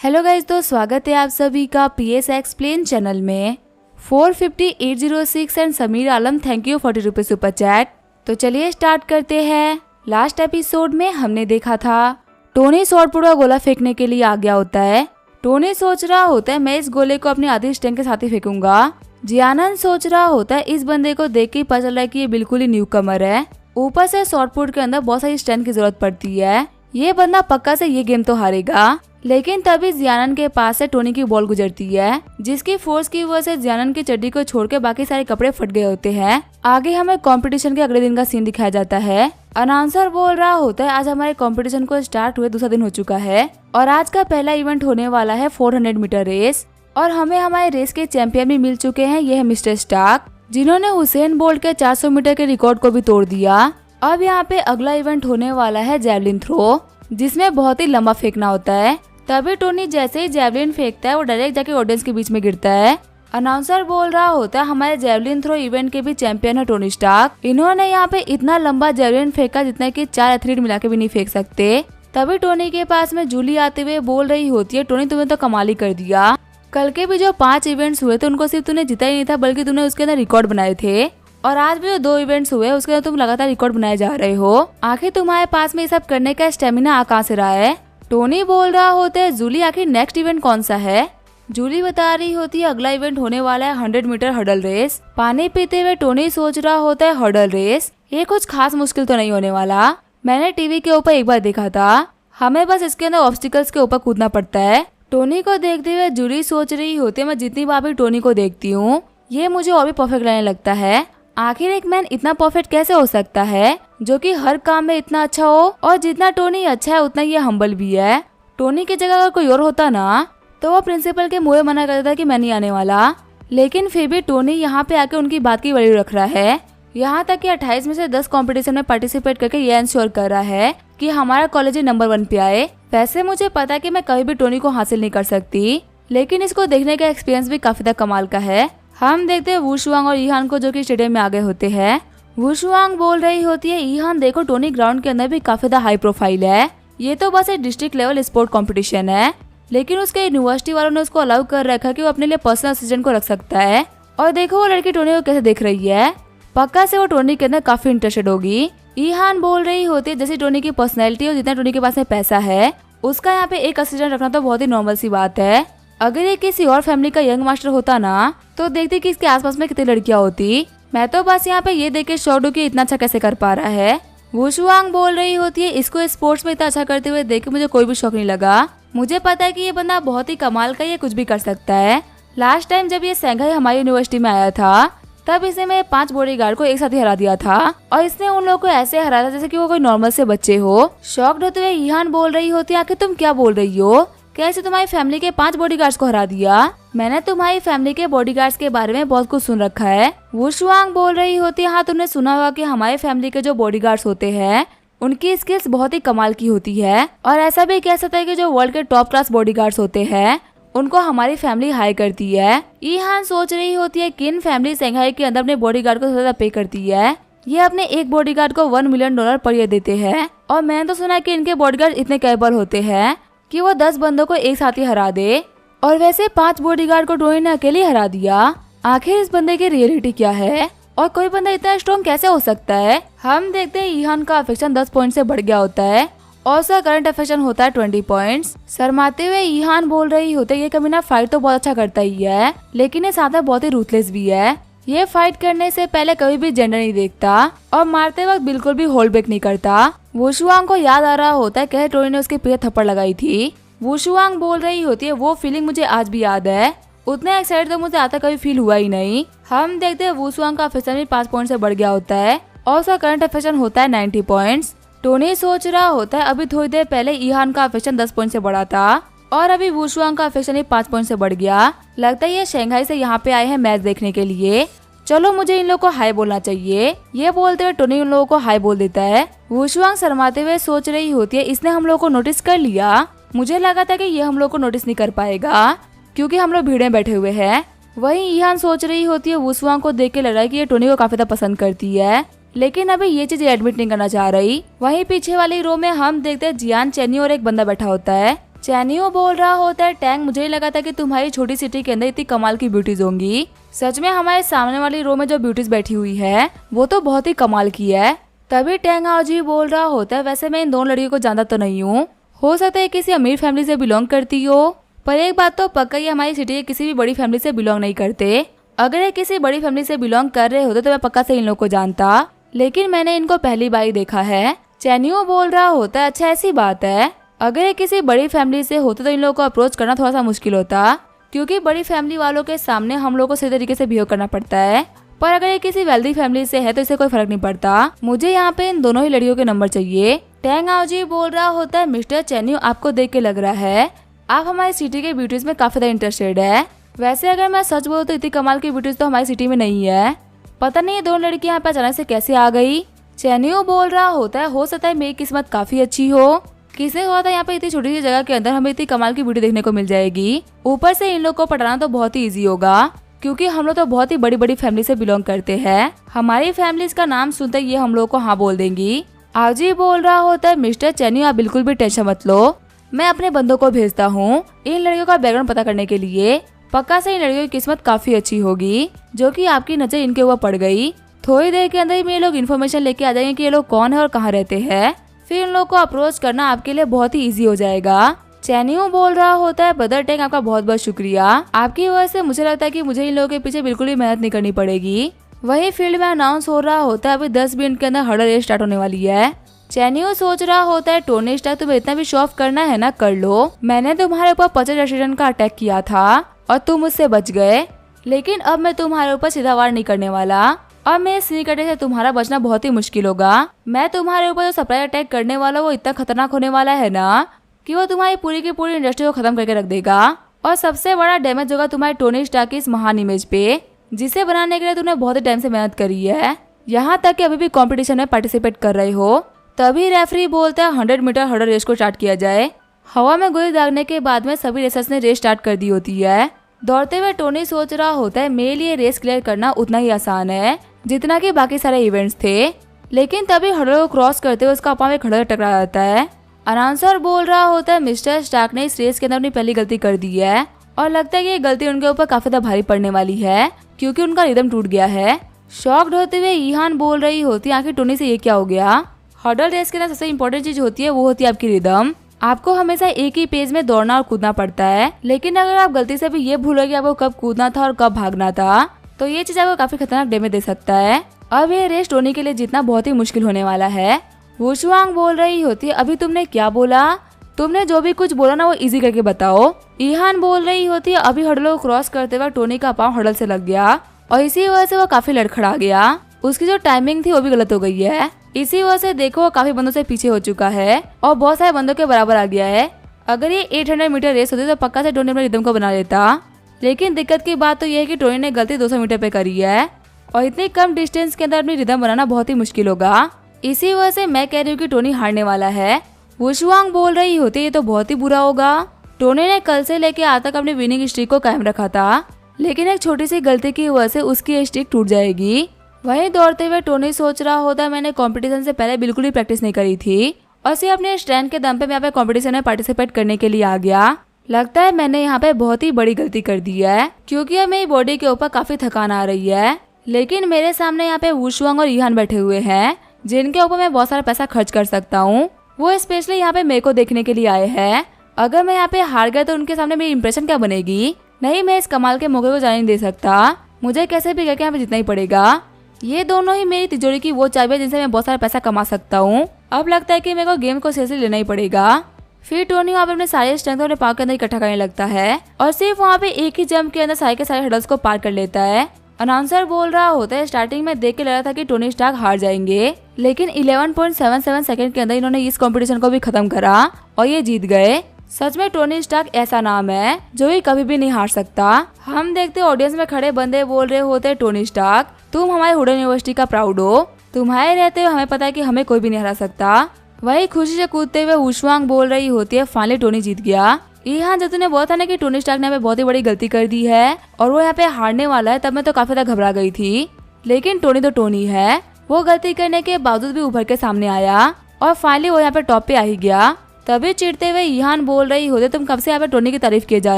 Hello guys, तो स्वागत है आप सभी का PS एक्सप्लेन चैनल में। 45806 and Sameer Alam, thank you 40 rupees super chat. तो चलिए स्टार्ट करते हैं। लास्ट एपिसोड में हमने देखा था टोनी शॉटपुट का गोला फेंकने के लिए आ गया होता है। टोनी सोच रहा होता है मैं इस गोले को अपनी आधी स्टैंग के साथ ही फेंकूंगा। जियानन सोच रहा होता है इस बंदे को देख के पता चल रहा है कि ये बिल्कुल ही न्यू कमर है। ऊपर से शॉटपुट के अंदर बहुत सारी स्ट्रेंथ की जरूरत पड़ती है। ये बंदा पक्का से ये गेम तो हारेगा। लेकिन तभी जियानन के पास से टोनी की बॉल गुजरती है, जिसकी फोर्स की वजह से जियानन की चड्डी को छोड़ के बाकी सारे कपड़े फट गए होते हैं। आगे हमें कंपटीशन के अगले दिन का सीन दिखाया जाता है। अनाउंसर बोल रहा होता है आज हमारे कंपटीशन को स्टार्ट हुए दूसरा दिन हो चुका है और आज का पहला इवेंट होने वाला है 400 मीटर रेस। और हमें हमारे रेस के चैंपियन भी मिल चुके हैं। ये है मिस्टर स्टार्क, जिन्होंने हुसैन बोल्ट के 400 मीटर के रिकॉर्ड को भी तोड़ दिया। अब यहाँ पे अगला इवेंट होने वाला है जैवलिन थ्रो, जिसमें बहुत ही लंबा फेंकना होता है। तभी टोनी जैसे ही जैवलिन फेंकता है वो डायरेक्ट जाके ऑडियंस के बीच में गिरता है। अनाउंसर बोल रहा होता है हमारे जैवलिन थ्रो इवेंट के भी चैंपियन है टोनी स्टार्क। इन्होंने यहाँ पे इतना लंबा जैवलिन फेंका जितना कि 4 एथलीट मिला के भी नहीं फेंक सकते। तभी टोनी के पास में जूली आते हुए बोल रही होती है टोनी तुम्हें तो कमाल ही कर दिया। कल के भी जो 5 इवेंट्स हुए थे उनको सिर्फ तूने जीता ही नहीं था बल्कि तूने उसके अंदर रिकॉर्ड बनाए थे। और आज भी जो 2 इवेंट्स हुए उसके अंदर तुम लगातार रिकॉर्ड बनाए जा रहे हो। आखिर तुम्हारे पास में ये सब करने का स्टेमिना कहाँ से रहा है? टोनी बोल रहा होता है जूली आखिर नेक्स्ट इवेंट कौन सा है? जूली बता रही होती है अगला इवेंट होने वाला है 100 मीटर हडल रेस। पानी पीते हुए टोनी सोच रहा होता है हडल रेस ये कुछ खास मुश्किल तो नहीं होने वाला। मैंने टीवी के ऊपर एक बार देखा था, हमें बस इसके अंदर ऑब्स्टिकल्स के ऊपर कूदना पड़ता है। टोनी को देखते हुए जूली सोच रही होती है मैं जितनी बार भी टोनी को देखती हूँ ये मुझे और भी परफेक्ट लगने लगता है। आखिर एक मैन इतना परफेक्ट कैसे हो सकता है जो कि हर काम में इतना अच्छा हो? और जितना टोनी अच्छा है उतना ये हम्बल भी है। टोनी की जगह अगर कोई और होता ना तो वो प्रिंसिपल के मुंह मना कर देता कि मैं नहीं आने वाला। लेकिन फिर भी टोनी यहाँ पे आके उनकी बात की वैल्यू रख रहा है। यहाँ तक कि 28 में से 10 कंपटीशन में पार्टिसिपेट करके ये इंश्योर कर रहा है कि हमारा कॉलेज नंबर 1 पे आए। वैसे मुझे पता है कि मैं कभी भी टोनी को हासिल नहीं कर सकती, लेकिन इसको देखने का एक्सपीरियंस भी काफी ज्यादा कमाल का है। हम देखते हैं वुशुआंग और ईहान को जो कि स्टेडियम में आगे होते हैं। वुशुआंग बोल रही होती है ईहान देखो टोनी ग्राउंड के अंदर भी काफी ज्यादा हाई प्रोफाइल है। ये तो बस एक डिस्ट्रिक्ट लेवल स्पोर्ट कंपटीशन है, लेकिन उसके यूनिवर्सिटी वालों ने उसको अलाउ कर रखा कि वो अपने लिए पर्सनल असिस्टेंट को रख सकता है। और देखो वो लड़की टोनी को कैसे देख रही है, पक्का से वो टोनी के अंदर काफी इंटरेस्टेड होगी। ईहान बोल रही होती है जैसे टोनी की पर्सनैलिटी और जितना टोनी के पास में पैसा है उसका यहाँ पे एक असिस्टेंट रखना तो बहुत ही नॉर्मल सी बात है। अगर ये किसी और फैमिली का यंग मास्टर होता ना तो देखते कि इसके आसपास में कितनी लड़कियां होती। मैं तो बस यहाँ पे ये देख के शॉक्ड हूँ कि इतना अच्छा कैसे कर पा रहा है। वुशुआंग बोल रही होती है इसको स्पोर्ट्स में इतना अच्छा करते हुए देख के मुझे कोई भी शौक नहीं लगा। मुझे पता है कि ये बंदा बहुत ही कमाल का, ये कुछ भी कर सकता है। लास्ट टाइम जब ये संघाई हमारी यूनिवर्सिटी में आया था तब इसने मेरे 5 बॉडीगार्ड को एक साथ ही हरा दिया था और इसने उन लोगों को ऐसे हराया था जैसे कि वो कोई नॉर्मल से बच्चे हो। शॉक्ड होते हुए ईहान बोल रही होती है आखिर तुम क्या बोल रही हो? कैसे तुम्हारी फैमिली के 5 बॉडीगार्ड्स को हरा दिया? मैंने तुम्हारी फैमिली के बॉडीगार्ड्स के बारे में बहुत कुछ सुन रखा है। वुशुआंग बोल रही होती है हाँ तुमने सुना होगा कि हमारे फैमिली के जो बॉडीगार्ड्स होते हैं उनकी स्किल्स बहुत ही कमाल की होती है। और ऐसा भी कह सकता है कि जो वर्ल्ड के टॉप क्लास बॉडीगार्ड्स होते हैं उनको हमारी फैमिली हाई करती है। ईहान सोच रही होती है किन फैमिली संघाई के अंदर अपने बॉडीगार्ड को ज्यादा पे करती है। ये अपने एक बॉडीगार्ड को $1 मिलियन पर ईयर देते हैं। और मैंने तो सुना है कि इनके बॉडीगार्ड इतने कैपेबल होते हैं कि वो 10 बंदों को एक साथ ही हरा दे। और वैसे 5 बॉडीगार्ड को टोनी ने अकेले हरा दिया। आखिर इस बंदे की रियलिटी क्या है और कोई बंदा इतना स्ट्रॉन्ग कैसे हो सकता है? हम देखते हैं ईहान का अफेक्शन 10 पॉइंट से बढ़ गया होता है और उसका करंट अफेक्शन होता है 20 पॉइंट्स। शर्माते हुए ईहान बोल रही होते ये कमीना फाइट तो बहुत अच्छा करता ही है, लेकिन ये साथ में बहुत ही रूथलेस भी है। ये फाइट करने से पहले कभी भी जेंडर नहीं देखता और मारते वक्त बिल्कुल भी होल्ड बैक नहीं करता। वुशुआंग को याद आ रहा होता है कैसे टोनी ने उसके पैर थप्पड़ लगाई थी। वुशुआंग बोल रही होती है वो फीलिंग मुझे आज भी याद है, उतना एक्साइटेड तो मुझे आता कभी फील हुआ ही नहीं। हम देखते हैं वुशुआंग का अफेक्शन भी 5 पॉइंट से बढ़ गया होता है और उसका करंट अफेक्शन होता है 90 पॉइंट्स। टोनी सोच रहा होता है अभी थोड़ी देर पहले ईहान का अफेक्शन 10 पॉइंट से बढ़ा था और अभी वुशुआंग का अफेक्शन ही 5 पॉइंट से बढ़ गया। लगता है ये शंघाई से यहाँ पे आए हैं मैच देखने के लिए। चलो मुझे इन लोगों को हाई बोलना चाहिए। ये बोलते हुए टोनी उन लोगों को हाई बोल देता है। वुशुआंग शर्माते हुए सोच रही होती है इसने हम लोगों को नोटिस कर लिया। मुझे लगा था कि ये हम लोग को नोटिस नहीं कर पाएगा क्योंकि हम लोग भीड़ में बैठे हुए हैं। वहीं ईहान सोच रही होती है वुशुआंग को देख के लग रहा है कि ये टोनी को काफी ज्यादा पसंद करती है। लेकिन अभी ये चीज एडमिट नहीं करना चाह रही। वहीं पीछे वाली रो में हम देखते हैं जियान, चेनी और एक बंदा बैठा होता है। चैनियो बोल रहा होता है, टैंग मुझे ही लगा था कि तुम्हारी छोटी सिटी के अंदर इतनी कमाल की ब्यूटीज होंगी। सच में हमारे सामने वाली रो में जो ब्यूटीज बैठी हुई है वो तो बहुत ही कमाल की है। तभी टैंग आओजी बोल रहा होता है, वैसे मैं इन दोनों लड़कियों को जानता तो नहीं हूँ, हो सकता है किसी अमीर फैमिली से बिलोंग करती हो, पर एक बात तो पक्का ये हमारी सिटी के किसी भी बड़ी फैमिली से बिलोंग नहीं करते। अगर ये किसी बड़ी फैमिली से बिलोंग कर रहे होते तो मैं पक्का से इन लोगों को जानता, लेकिन मैंने इनको पहली बार ही देखा है। चैनियो बोल रहा होता है, अच्छा ऐसी बात है, अगर ये किसी बड़ी फैमिली से होते तो इन लोगों को अप्रोच करना थोड़ा सा मुश्किल होता, क्योंकि बड़ी फैमिली वालों के सामने हम लोगों को सही तरीके से बिहेव करना पड़ता है। पर अगर ये किसी वेल्दी फैमिली से है तो इसे कोई फर्क नहीं पड़ता। मुझे यहाँ पे इन दोनों ही लड़कियों के नंबर चाहिए। टैंग आओजी बोल रहा होता है, मिस्टर चैनियो आपको देख के लग रहा है आप हमारी सिटी के ब्यूटीज में काफी ज्यादा इंटरेस्टेड है। वैसे अगर मैं सच बोलूं तो इतनी कमाल की ब्यूटीज तो हमारी सिटी में नहीं है, पता नहीं ये दोनों लड़की यहाँ पे अचानक से कैसे आ गई। चैनियो बोल रहा होता है, हो सकता है मेरी किस्मत काफी अच्छी हो, किसने हुआ था यहाँ पे इतनी छोटी सी जगह के अंदर हमें इतनी कमाल की ब्यूटी देखने को मिल जाएगी। ऊपर से इन लोग को पटाना तो बहुत ही इजी होगा, क्योंकि हम लोग तो बहुत ही बड़ी बड़ी फैमिली से बिलोंग करते हैं। हमारी फैमिलीज का नाम सुनते ये हम लोग को हाँ बोल देंगी। आजी बोल रहा होता है, मिस्टर चैनियो आप बिल्कुल भी टेंशन मत लो, मैं अपने बंदों को भेजता हूँ इन लड़कियों का बैकग्राउंड पता करने के लिए। पक्का से इन लड़कियों की किस्मत काफी अच्छी होगी जो कि आपकी नजर इनके ऊपर पड़ गई। थोड़ी देर के अंदर ही ये लोग इन्फॉर्मेशन लेके आ जाएंगे कि ये लोग कौन है और कहाँ रहते हैं, फिर इन लोग को अप्रोच करना आपके लिए बहुत ही इजी हो जाएगा। चैनियो बोल रहा होता है, ब्रदर टैंग आपका बहुत बहुत शुक्रिया, आपकी वजह से मुझे लगता है कि मुझे इन लोगों के पीछे बिल्कुल भी मेहनत नहीं करनी पड़ेगी। वही फील्ड में अनाउंस हो रहा होता है, अभी 10 मिनट के अंदर हर्डल रेस स्टार्ट होने वाली है। चैनियो सोच रहा होता है, टोनी स्टार्क तुम्हें इतना भी शो ऑफ करना है ना, कर लो, मैंने तुम्हारे ऊपर 50 रेस्टोरेंट का अटैक किया था और तुम मुझसे बच गए, लेकिन अब मैं तुम्हारे ऊपर सीधा वार नहीं करने वाला, अब मेरे स्नीक अटैक से तुम्हारा बचना बहुत ही मुश्किल होगा। मैं तुम्हारे ऊपर जो सरप्राइज अटैक करने वाला वो इतना खतरनाक होने वाला है ना कि वो तुम्हारी पूरी की पूरी इंडस्ट्री को खत्म करके रख देगा, और सबसे बड़ा डैमेज होगा तुम्हारे टोनी स्टार्क की इस महान इमेज पे, जिसे बनाने के लिए तुमने बहुत ही टाइम से मेहनत करी है, यहाँ तक कि अभी भी कंपटीशन में पार्टिसिपेट कर रहे हो। तभी रेफरी बोलता है 100 मीटर हर्डल रेस को स्टार्ट किया जाए। हवा में गोली दागने के बाद में सभी रेसर्स ने रेस स्टार्ट कर दी होती है। दौड़ते हुए टोनी सोच रहा होता है, मेरे लिए रेस क्लियर करना उतना ही आसान है जितना कि बाकी सारे इवेंट्स थे, लेकिन तभी हर्डल को क्रॉस करते हुए उसका पांव एक हर्डल टकरा जाता है। अनाउंसर बोल रहा होता है, मिस्टर स्टार्क ने इस रेस के अंदर अपनी पहली गलती कर दी है और लगता है कि ये गलती उनके ऊपर काफी ज्यादा भारी पड़ने वाली है, क्योंकि उनका रिदम टूट गया है। शॉक्ड होते हुए ईहान बोल रही होती है, आखिर टोनी से ये क्या हो गया। हर्डल रेस के अंदर सबसे इम्पोर्टेंट चीज होती है वो होती है आपकी रिदम। आपको हमेशा एक ही पेज में दौड़ना और कूदना पड़ता है, लेकिन अगर आप गलती से भी ये भूलोगे कि आपको कब कूदना था और कब भागना था तो ये चीज आपको काफी खतरनाक डैमेज दे सकता है। अब ये रेस टोनी के लिए जीतना बहुत ही मुश्किल होने वाला है। वुशुआंग बोल रही होती है, अभी तुमने क्या बोला, तुमने जो भी कुछ बोला ना वो इजी करके बताओ। ईहान बोल रही होती है, अभी हर्डलों को क्रॉस करते वक्त टोनी का पाँव हर्डल से लग गया और इसी वजह से वो काफी लड़खड़ा गया, उसकी जो टाइमिंग थी वो भी गलत हो गई है, इसी वजह से देखो वो काफी बंदों से पीछे हो चुका है और बहुत सारे बंदों के बराबर आ गया है। अगर ये 800 मीटर रेस होती तो पक्का से टोनी अपने रिदम को बना लेता, लेकिन दिक्कत की बात तो ये है कि टोनी ने गलती 200 मीटर पे करी है और इतनी कम डिस्टेंस के अंदर अपनी रिदम बनाना बहुत ही मुश्किल होगा, इसी वजह से मैं कह रही हूँ कि टोनी हारने वाला है। वुशुआंग बोल रही होती है, ये तो बहुत ही बुरा होगा, टोनी ने कल से लेके आज तक अपनी विनिंग स्ट्रीक को कायम रखा था, लेकिन एक छोटी सी गलती की वजह से उसकी स्ट्रीक टूट जाएगी। वहीं दौड़ते हुए टोनी सोच रहा होता है, मैंने कंपटीशन से पहले बिल्कुल ही प्रैक्टिस नहीं करी थी और सिर्फ अपने स्ट्रेंथ के दम पे मैं यहाँ पे कंपटीशन में पार्टिसिपेट करने के लिए आ गया। लगता है मैंने यहाँ पे बहुत ही बड़ी गलती कर दी है, क्योंकि अब मेरी बॉडी के ऊपर काफी थकान आ रही है, लेकिन मेरे सामने यहाँ पे वुशुआंग और ईहान बैठे हुए हैं जिनके ऊपर मैं बहुत सारा पैसा खर्च कर सकता हूँ। वो स्पेशली यहाँ पे मेरे को देखने के लिए आए हैं। अगर मैं यहाँ पे हार गया तो उनके सामने मेरी इंप्रेशन क्या बनेगी। नहीं, मैं इस कमाल के मौके को जाने नहीं दे सकता, मुझे कैसे भी करके यहाँ पे जीतना ही पड़ेगा। ये दोनों ही मेरी तिजोरी की वो चाबी है जिनसे मैं बहुत सारा पैसा कमा सकता हूँ। अब लगता है कि मेरे को गेम को सीरियसली लेना ही पड़ेगा। फिर टोनी वहाँ पे अपने सारे स्ट्रेंथ अपने पाँव के अंदर इकट्ठा करने लगता है और सिर्फ वहाँ पे एक ही जंप के अंदर सारे के सारे हर्डल्स को पार कर लेता है। अनाउंसर बोल रहा होता है, स्टार्टिंग में देख के लगा था कि टोनी स्टार्क हार जाएंगे, लेकिन 11.77 सेकंड के अंदर इन्होंने इस कंपटीशन को भी खत्म करा और ये जीत गए। सच में टोनी स्टार्क ऐसा नाम है जो ही कभी भी नहीं हार सकता। हम देखते ऑडियंस में खड़े बंदे बोल रहे होते, टोनी स्टार्क तुम हमारे हुडन यूनिवर्सिटी का प्राउड हो, तुम्हारे रहते हुए हमें पता है कि हमें कोई भी नहीं हरा सकता। वही खुशी से कूदते हुए वुशुआंग बोल रही होती है, फाइनली टोनी जीत गया। ईहान जब तूने बोला था ना कि टोनी स्टार्क ने यहाँ पे बहुत ही बड़ी गलती कर दी है और वो यहाँ पे हारने वाला है, तब मैं तो काफी ज्यादा घबरा गई थी, लेकिन टोनी तो टोनी है, वो गलती करने के बावजूद भी उभर के सामने आया और फाइनली वो यहाँ पे टॉप पे आ ही गया। तभी चिढ़ते हुए ईहान बोल रही होते तुम कब से यहाँ पे टोनी की तारीफ किए जा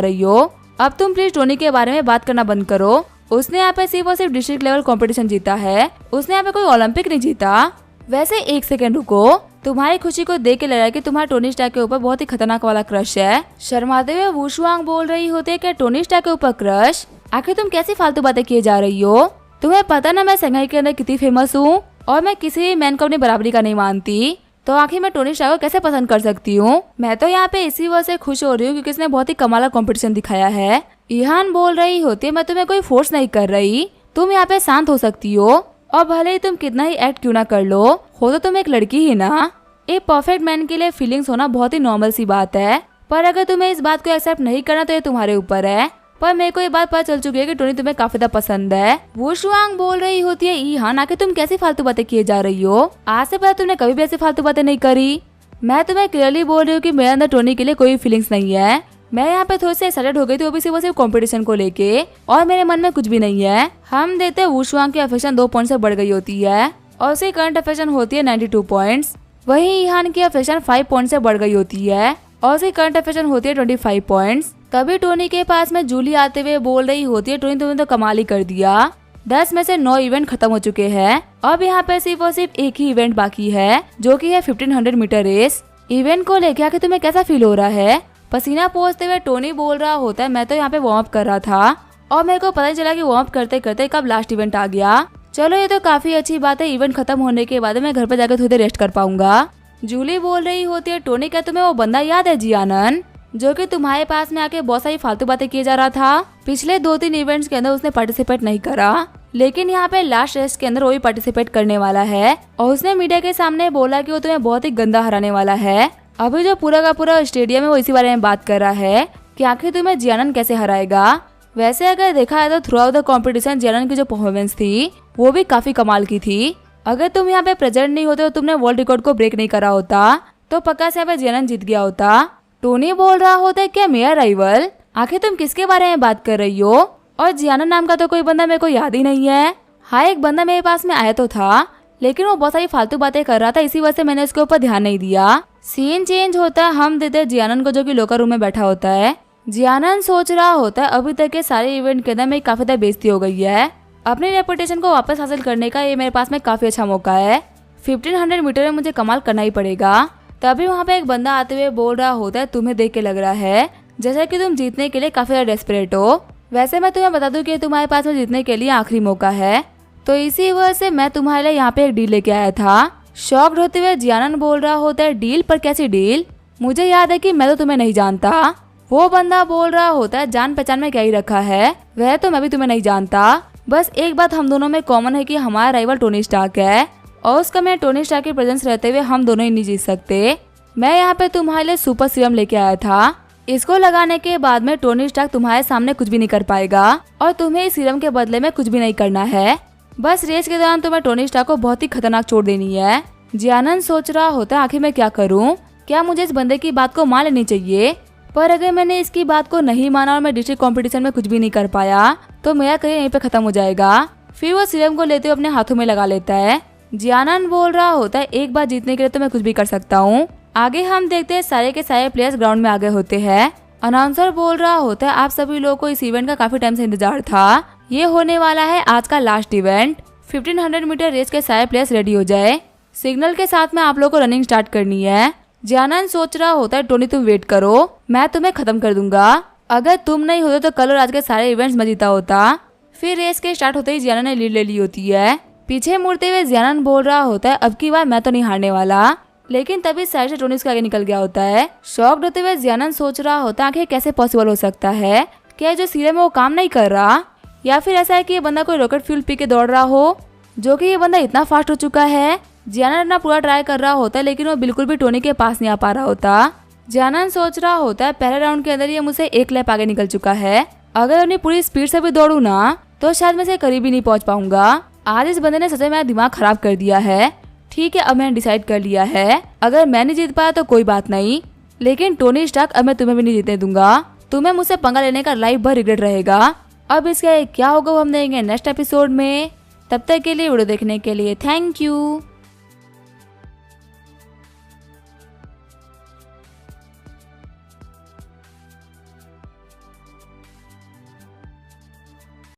रही हो, अब तुम प्लीज टोनी के बारे में बात करना बंद करो। उसने यहाँ पे सिर्फ और सिर्फ डिस्ट्रिक्ट लेवल कंपटीशन जीता है, उसने यहाँ पे कोई ओलंपिक नहीं जीता। वैसे एक सेकंड रुको, तुम्हारी खुशी को देख के लग रहा है कि तुम्हारा टोनी स्टार्क के ऊपर बहुत ही खतरनाक वाला क्रश है। शर्माते हुए वू शुआंग बोल रही होती है कि टोनी स्टार्क के ऊपर क्रश, आखिर तुम कैसी फालतू बातें किए जा रही हो। तुम्हें पता ना मैं शंघाई के अंदर कितनी फेमस हूँ और मैं किसी भी मैन को अपनी बराबरी का नहीं मानती, तो आखिर मैं टोनी स्टार्क को कैसे पसंद कर सकती हूँ। मैं तो यहाँ पे इसी वजह से खुश हो रही हूँ क्योंकि इसने बहुत ही कमाल का कंपटीशन दिखाया है। ईहान बोल रही होती है मैं तुम्हें कोई फोर्स नहीं कर रही, तुम यहाँ पे शांत हो सकती हो और भले ही तुम कितना ही एक्ट क्यों ना कर लो, हो तो तुम एक लड़की ही ना। एक परफेक्ट मैन के लिए फीलिंग्स होना बहुत ही नॉर्मल सी बात है, पर अगर तुम्हें इस बात को एक्सेप्ट नहीं करना तो ये तुम्हारे ऊपर है। पर मेरे को ये बात पता चल चुकी है कि टोनी तुम्हें काफी ज्यादा पसंद है। वू शुआंग बोल रही होती है ईहान आखिर तुम कैसी फालतू बातें किए जा रही हो, आज से पहले तुमने कभी भी ऐसी फालतू बातें नहीं करी। मैं तुम्हें क्लियरली बोल रही हूँ कि मेरे अंदर टोनी के लिए कोई फीलिंग्स नहीं है। मैं यहाँ पे थोड़ी सी एक्साइटेड हो गई थी, वो भी सिर्फ कंपटीशन को लेके, और मेरे मन में कुछ भी नहीं है। हम देखते हैं वू शुआंग की अफेक्शन 2 पॉइंट से बढ़ गई होती है और उसकी करंट अफेक्शन होती है 92 पॉइंट्स। वहीं ईहान की अफेक्शन 5 पॉइंट से बढ़ गई होती है और उसकी करंट अफेक्शन होती है 25 पॉइंट्स। तभी टोनी के पास में जूली आते हुए बोल रही होती है टोनी तुमने तो कमाल ही कर दिया, 10 में से 9 इवेंट खत्म हो चुके हैं, अब यहाँ पे सिर्फ और सिर्फ एक ही इवेंट बाकी है जो कि है 1500 मीटर रेस। इवेंट को लेके आके तुम्हें कैसा फील हो रहा है। पसीना पोंछते हुए टोनी बोल रहा होता है मैं तो यहाँ पे वार्म अप कर रहा था और मेरे को पता नहीं चला कि वार्म अप करते करते कब लास्ट इवेंट आ गया। चलो ये तो काफी अच्छी बात है, इवेंट खत्म होने के बाद मैं घर पे जाकर थोड़ी देर रेस्ट कर पाऊंगा। जूली बोल रही होती है टोनी क्या तुम्हें वो बंदा याद है जियानन, जो कि तुम्हारे पास में आके बहुत सारी फालतू बातें किए जा रहा था। पिछले 2-3 इवेंट्स के अंदर उसने पार्टिसिपेट नहीं करा, लेकिन यहाँ पे लास्ट रेस के अंदर वो भी पार्टिसिपेट करने वाला है और उसने मीडिया के सामने बोला कि वो तुम्हें बहुत ही गंदा हराने वाला है। अभी जो पूरा का पूरा स्टेडियम है वो इसी बारे में बात कर रहा है कि आखिर तुम्हें जियानन कैसे हराएगा। वैसे अगर देखा है तो थ्रू आउट द कॉम्पिटिशन जियानन की जो परफॉर्मेंस थी वो भी काफी कमाल की थी। अगर तुम यहाँ पे प्रेजेंट नहीं होते और तुमने वर्ल्ड रिकॉर्ड को ब्रेक नहीं करा होता तो पक्का से यहाँ पे जियानन जीत गया होता। टोनी बोल रहा होता है क्या मेरा राइवल, आखिर तुम किसके बारे में बात कर रही हो, और जियानन नाम का तो कोई बंदा मेरे को याद ही नहीं है। हाँ एक बंदा मेरे पास में आया तो था, लेकिन वो बहुत सारी फालतू बातें कर रहा था, इसी वजह से मैंने उसके ऊपर ध्यान नहीं दिया। सीन चेंज होता है, हम देते हैं जियानन को जो कि लोकर रूम में बैठा होता है। जियानन सोच रहा होता है अभी तक के सारे इवेंट के अंदर मेरी काफी ज्यादा बेइज्जती हो गई है, अपनी रेपुटेशन को वापस हासिल करने का ये मेरे पास में काफी अच्छा मौका है। 1500 मीटर में मुझे कमाल करना ही पड़ेगा। तभी वहाँ पे एक बंदा आते हुए बोल रहा होता है तुम्हें देख के लग रहा है जैसे कि तुम जीतने के लिए काफी ज्यादा डेस्परेट हो। वैसे मैं तुम्हें बता दूं कि तुम्हारे पास में जीतने के लिए आखिरी मौका है, तो इसी वजह से मैं तुम्हारे लिए यहाँ पे एक डील लेके आया था। शॉक्ड होते हुए जियानन बोल रहा होता है डील, पर कैसी डील, मुझे याद है कि मैं तो तुम्हें नहीं जानता। वो बंदा बोल रहा होता है जान पहचान में क्या ही रखा है, वह तो मैं भी तुम्हें नहीं जानता, बस एक बात हम दोनों में कॉमन है कि हमारा राइवल टोनी स्टार्क है और उसका मैं टोनी स्टार्क की प्रेजेंस रहते हुए हम दोनों ही नहीं जीत सकते। मैं यहाँ पे तुम्हारे लिए सुपर सीरम लेके आया था, इसको लगाने के बाद में टोनी स्टार्क तुम्हारे सामने कुछ भी नहीं कर पाएगा और तुम्हें इस सीरम के बदले में कुछ भी नहीं करना है, बस रेस के दौरान तुम्हें टोनी स्टार्क को बहुत ही खतरनाक चोट देनी है। जियानन सोच रहा होता है आखिर मैं क्या करूं, क्या मुझे इस बंदे की बात को मान लेनी चाहिए, पर अगर मैंने इसकी बात को नहीं माना और मैं डिस्ट्रिक्ट कंपटीशन में कुछ भी नहीं कर पाया तो मेरा करियर यहीं पे खत्म हो जाएगा। फिर वो सीरम को लेते हुए अपने हाथों में लगा लेता है। जियानन बोल रहा होता है एक बार जीतने के लिए तो मैं कुछ भी कर सकता हूँ। आगे हम देखते हैं सारे के सारे प्लेयर्स ग्राउंड में आगे होते हैं। अनाउंसर बोल रहा होता है आप सभी लोगों को इस इवेंट का काफी टाइम से इंतजार था, ये होने वाला है आज का लास्ट इवेंट। 1500 मीटर रेस के सारे प्लेयर्स रेडी हो जाए, सिग्नल के साथ में आप लोगों को रनिंग स्टार्ट करनी है। जियानन सोच रहा होता है टोनी तुम वेट करो, मैं तुम्हें खत्म कर दूंगा, अगर तुम नहीं होते तो कल और आज के सारे इवेंट्स में जीता होता। फिर रेस के स्टार्ट होते ही जियानन ने लीड ले ली होती है। पीछे मुड़ते हुए जियानन बोल रहा होता है अब की बार मैं तो नहीं हारने वाला, लेकिन तभी साइड से टोनी उसके आगे निकल गया होता है। शॉक्ड होते हुए जियानन सोच रहा होता है आखिर कैसे पॉसिबल हो सकता है, क्या जो सीरम है वो काम नहीं कर रहा, या फिर ऐसा है कि ये बंदा कोई रॉकेट फ्यूल पी के दौड़ रहा हो, जो कि ये बंदा इतना फास्ट हो चुका है। जियानन अपना पूरा ट्राई कर रहा होता है लेकिन वो बिल्कुल भी टोनी के पास नहीं आ पा रहा होता। जियानन सोच रहा होता है पहले राउंड के अंदर ये मुझसे 1 लैप आगे निकल चुका है, अगर अपनी पूरी स्पीड से भी दौड़ू ना तो शायद मैं से करीब ही नहीं पहुंच पाऊंगा। आज इस बंदे ने सच में मेरा दिमाग खराब कर दिया है। ठीक है अब मैंने डिसाइड कर लिया है, अगर मैं नहीं जीत पाया तो कोई बात नहीं, लेकिन टोनी स्टार्क अब मैं तुम्हें भी नहीं जीतने दूंगा, तुम्हें मुझसे पंगा लेने का लाइफ भर रिग्रेट रहेगा। अब इसका क्या होगा वो हम देखेंगे नेक्स्ट एपिसोड में। तब तक के लिए वीडियो देखने के लिए थैंक यू।